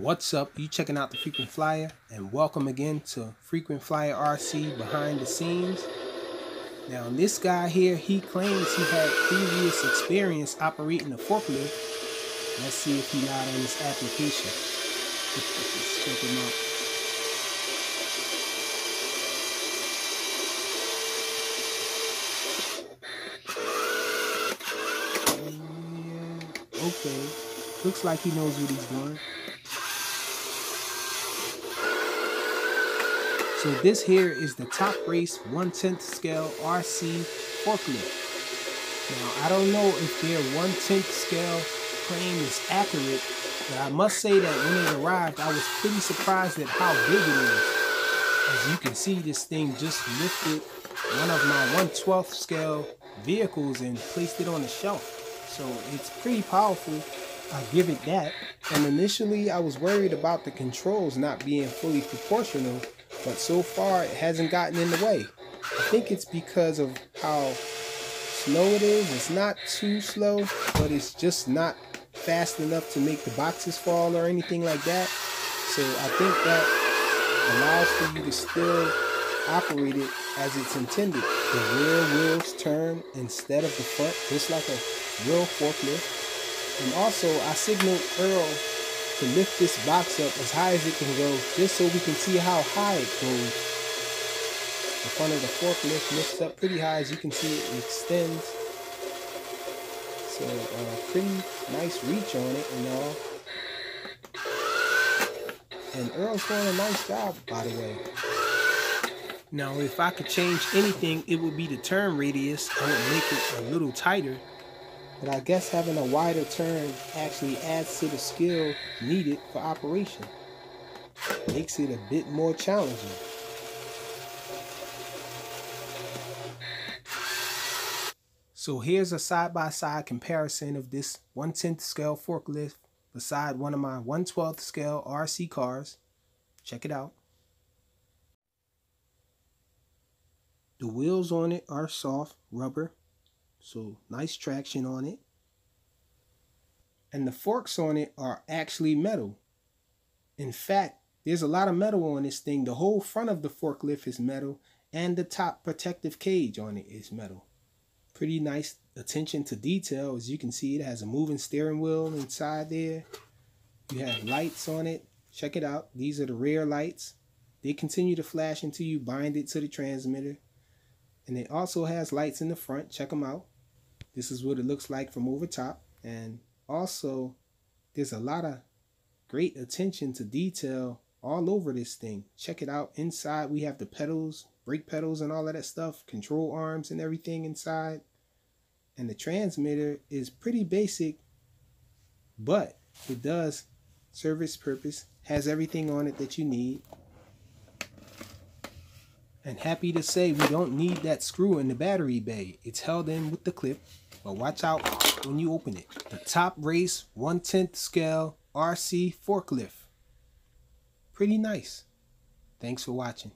What's up? You checking out the Frequent Flyer, and welcome again to Frequent Flyer RC Behind the Scenes. Now this guy here, he claims he had previous experience operating a forklift. Let's see if he lied on his application. Let's check him out. Yeah, okay. Looks like he knows what he's doing. So this here is the top race 1/10 scale RC forklift. Now I don't know if their 1/10 scale claim is accurate, but I must say that when it arrived, I was pretty surprised at how big it is. As you can see, this thing just lifted one of my 1/12 scale vehicles and placed it on the shelf. So it's pretty powerful, I'll give it that. And initially I was worried about the controls not being fully proportional, but so far it hasn't gotten in the way. I think it's because of how slow it is. It's not too slow, but it's just not fast enough to make the boxes fall or anything like that. So I think that allows for you to still operate it as it's intended. The rear wheels turn instead of the front, just like a real forklift. And also I signaled Earl to lift this box up as high as it can go, just so we can see how high it goes. The front of the forklift lifts up pretty high. As you can see, it extends. So pretty nice reach on it and all. And Earl's doing a nice job, by the way. Now if I could change anything, it would be the turn radius. I would make it a little tighter. But I guess having a wider turn actually adds to the skill needed for operation. Makes it a bit more challenging. So here's a side-by-side comparison of this 1/10 scale forklift beside one of my 1/12 scale RC cars. Check it out. The wheels on it are soft rubber. So nice traction on it. And the forks on it are actually metal. In fact, there's a lot of metal on this thing. The whole front of the forklift is metal, and the top protective cage on it is metal. Pretty nice attention to detail. As you can see, it has a moving steering wheel inside there. You have lights on it. Check it out. These are the rear lights. They continue to flash until you bind it to the transmitter. And it also has lights in the front. Check them out. This is what it looks like from over top. And also, there's a lot of great attention to detail all over this thing. Check it out. Inside, we have the pedals, brake pedals and all of that stuff, control arms and everything inside. And the transmitter is pretty basic, but it does serve its purpose. Has everything on it that you need. And happy to say we don't need that screw in the battery bay. It's held in with the clip, but watch out when you open it. The top race 1/10 scale RC forklift. Pretty nice. Thanks for watching.